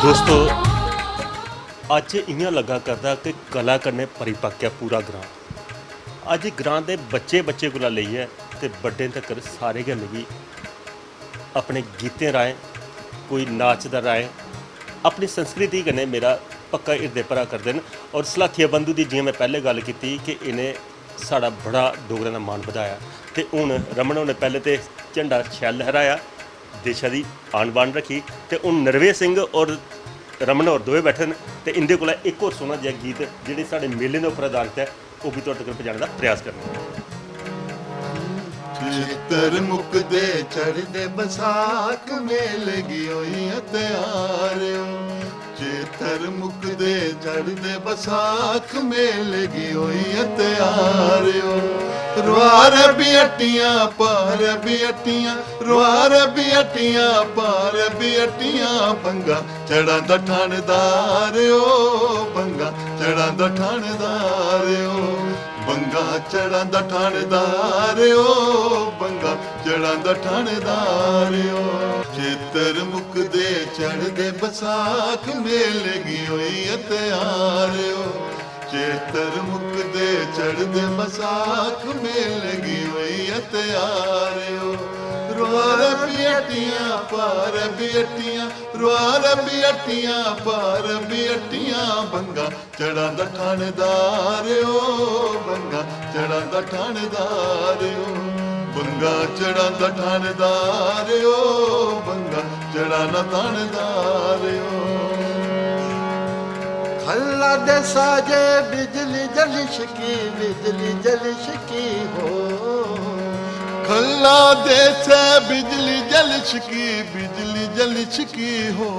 दोस्तों अज इं लगा करदा कि कला कन्नै परिपक्व पूरा ग्रां। अज ग्रां दे बच्चे बच्चे कोला लेइयै ते बड्डे तक्कर सारे गै मिगी अपने गीतें राहें कोई नाच दा राहें अपनी संस्कृति कन्नै मेरा पक्का हिरदे भरा करदे न। और सलाथिया बंधु दी जि'यां मैं पैह्ले गल्ल कीती कि इन्हें साढ़ा बड़ा डोगरें दा मान बधाया ते हुण रमन होरें पैह्ले ते झंडा शैल लहराया, देशा दी आन बान रखी ते हुण नरवेश सिंह और रमन होर दोवें बैठे न ते इंदे कोला एक होर सोहना जिहा गीत जेह्ड़े साढ़े मेले दे उप्पर आधारित है ओह् भी तुहाडे तक पजाने दा प्रयास करना। चित्तर मुकदे चढ़दे बसाख मेले गी होई त्यारियो, चित्तर मुकदे चढ़दे बसाख मेले गी होई त्यारियो। रुआर बियटियां पार बियटियां, रुआर बियटियां पार बियटियां, बंगा चढ़ा दा ठाणेदार ओ, बंगा चढ़ा दा ठाणेदार ओ, बंगा चढ़ा दा ठाणेदार ओ, बंगा चढ़ा दा ठाणेदार ओ। चित्तर मुकदे चढ़दे बसाख मेले गी होई त्यार ओ, चित्तर मुकदे चढ़दे बसाख मेले गी होई त्यार ओ। रुआर बियटियां पार बियटियां, रुआर बियटियां पार बियटियां, बंगा चढ़ा दा ठाणेदार ओ, बंगा चढ़ा दा ठाणेदार ओ, बंगा चढ़ा दा ठाणेदार ओ, बंगा चढ़ा दा ठाणेदार ओ। खल्ला दे साजे बिजली जलिशकी, बिजली जलिशकी हो, खल्ला दे से बिजली जलिशकी, बिजली जलिशकी हो।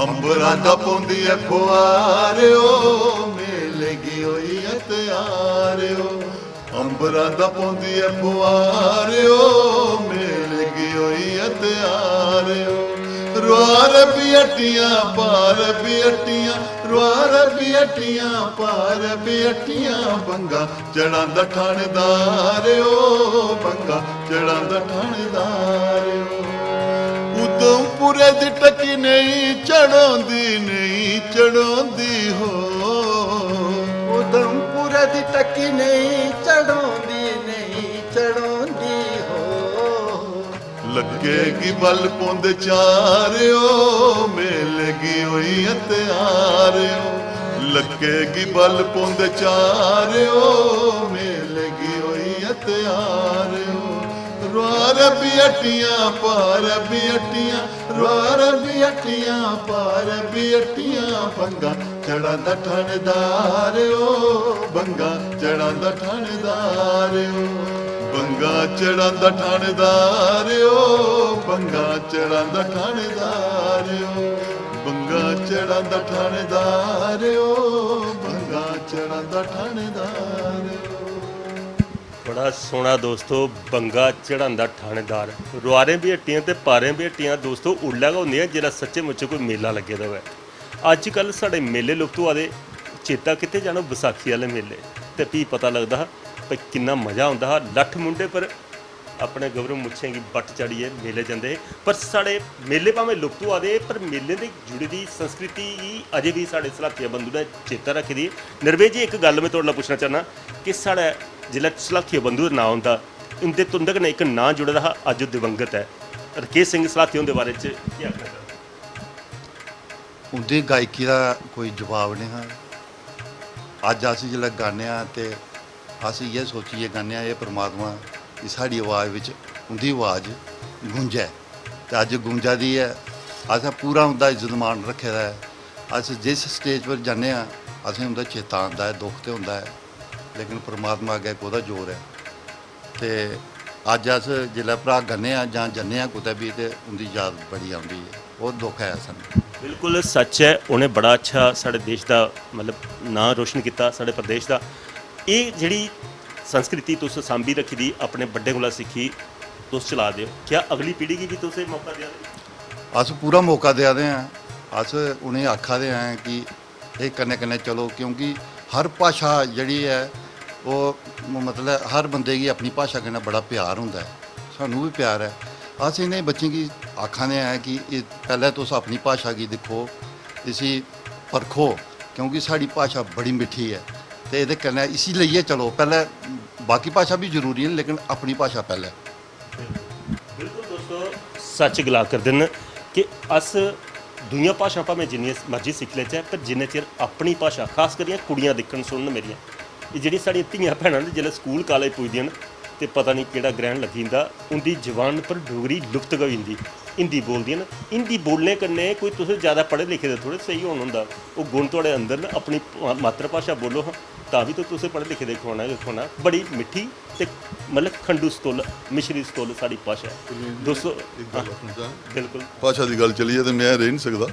अंबरां दा पौंदी है फुआर ओ, मेले गी होई त्यार ओ, अंबरां दा पौंदी है फुआर ओ, मेले गी होई त्यार ओ। रुआर बियटियां पार बियटियां, रुआर बियटियां पार बियटियां, बंगा चढ़ा दा ठाणेदार ओ, बंगा चढ़ा दा ठाणेदार ओ। उधमपुरे दी टकी नहीं चढ़ोंदी, नहीं चढ़ोंदी हो, उधमपुरे दी टकी नहीं चढ़ोंदी, नहीं चढ़ोंदी हो। लगेगी बल पौंदे चार ओ, मेले गी होई त्यार ओ, लगेगी बल पौंदे चार ओ, मेले गी होई त्यार ओ। रुआर बियटियां पार बियटियां, रुआर बियटियां पार बियटियां, बंगा चढ़ा दा ठाणेदार ओ, बंगा चढ़ा दा ठाणेदार ओ, बंगा चढ़ा दा ठाणेदार ओ, बंगा चढ़ा दा ठाणेदार ओ, बंगा चढ़ा दा ठाणेदार ओ, बंगा चढ़ा दा ठाणेदार ओ। बड़ा सोहना दोस्तों, बंगा चढ़ांदा ठाणेदार। रुआरें भी हट्टियां ते पारें भी हट्टियां दोस्तों उल्लै गै होंदियां जेल्लै सच्चे मुच्चे कोई मेला लग्गे दा होऐ। अजकल साढ़े मेले लुप्त होआ दे, चेता कित्थे जाना बसाखी आह्ले मेले ते फ्ही पता लगदा हा भाई किन्ना मज़ा आंदा हा। लट्ठ मुंडे पर अपने गबरू मुच्छें गी बट्ट चढ़ियै मेले जंदे हे। पर साढ़े मेले भावें लुप्त होआ दे पर मेले दे जुड़ी दी संस्कृति गी अजें भी साढ़े सलाथिया बंधु ने चेता रक्खी दी। नरवेश जी एक गल्ल में तुहाड़े नाल पुच्छना चाहना कि साढ़े जिसलै सलाथिया बंधु दा नांऽ होंदा इंदे तुंदे कन्नै इक नांऽ जुड़े दा हा, अज्ज ओह् दिवंगत है, रकेश सिंह सलाथिया हुंदे बारे च केह् आखना चाहंदे? उं'दी गायकी दा कोई जवाब नहीं हा। अज्ज अस जिसलै गाने ते अस इ'यै सोचियै गाने एह् परमात्मा कि साढ़ी आवाज़ बिच उं'दी आवाज़ गूंजै ते अज्ज गूंजा दी ऐ। असें पूरा उं'दा इज्जत मान रक्खे दा है। अस जिस स्टेज पर जन्ने असें उं'दा चेता आंदा है, दुख ते होंदा है, लेकिन परमात्मा अग्गें कोह्दा जोर है। ते अज्ज अस जिसलै भ्रा गन्ने जां जन्ने कुतै भी ते उं'दी याद बड़ी आंदी है, ओह् दुख है सानूं। बिल्कुल सच है, उन्हें बड़ा अच्छा साढ़े देश का मतलब नाम रोशन किया, साढ़े प्रदेश का। ये जिहड़ी संस्कृति तुस सांभी रखी दी अपने बड्डे कोला सिक्खी तुस चला दे हो, क्या अगली पीढ़ी की भी तुस मौका देआ दे? अस पूरा मौका देआ दे हैं। अस उ'नेंगी आखा दे हैं कि एह् कन्नै कन्नै चलो, क्योंकि हर भाशा जिहड़ी है ओह् मतलब हर बंदे गी अपनी भाशा कन्नै बड़ा प्यार होंदा है। सानूं भी प्यार है। अस इ'नें बच्चें गी आखने हैं कि पहले तुस अपनी भाशा गी दिक्खो, इसी परखो, क्योंकि साड़ी भाशा बड़ी मिठी है तो ये कन्नै इसी लेइयै चलो। पहले बाकी भाशा भी जरूरी है लेकिन अपनी भाशा पहले। बिल्कुल दोस्तों, सच गला करदे न कि अस दुनिया भाशा भावें जिन्नी मर्जी सिक्ख लेचै, पर जिन्ने चिर अपनी भाशा, खास करियै कुड़ियां दिक्खन सुनन मेरियां, एह् जेह्ड़ी साढ़ियां धियां भैनां न जेल्लै स्कूल कालेज पुजदियां न ते पता नहीं केह्ड़ा ग्रहण लग्गी जंदा, उंदी जबान पर डोगरी लुप्त गै होई जंदी। हिंदी बोलदियां न, हिंदी बोलने कन्नै कोई तुस ज़्यादा पढ़े लिखे दे थोड़े स्हेई होना होंदा, ओह् गुण थुआढ़े अंदर न। अपनी मात्तर भाशा बोलो हां तां भी तो तुसें पढ़े लिखे दे खोना गै खोना। बड़ी मिट्ठी ते मतलब खंडू स्तुल, मिश्री स्तुल साढ़ी भाशा है दोस्तों। बिल्कुल भाशा की गल चली है तो मैं रेही नहीं सकता।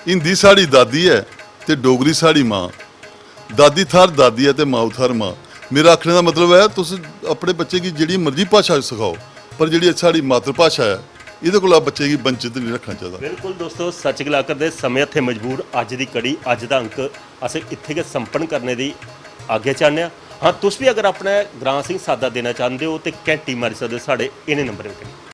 हिंदी साड़ी दादी है तो डोगरी साड़ी माँ। दादी थार दादी है तो माऊ थार माँ। मेरा आखने का मतलब है तुस अपने बच्चे की जिहड़ी मर्जी भाशा सिखाओ, पर जिहड़ी साड़ी मातृ भाशा है ਇਹਦੇ ਕੋਲ ਬੱਚੇ की वंचित नहीं रखना चाहिए। बिल्कुल दोस्तों, सच गला करदे समय हत्थे मजबूर। अज दी कड़ी, अज दा अंक असें इत्थे गै संपन्न करने दी आगे चाहने। हाँ, तुस भी अगर अपना ग्रां सिंह सादा देना चाहते हो तो घैंटी मारी सकदे साढ़े इन्हें नंबर पर।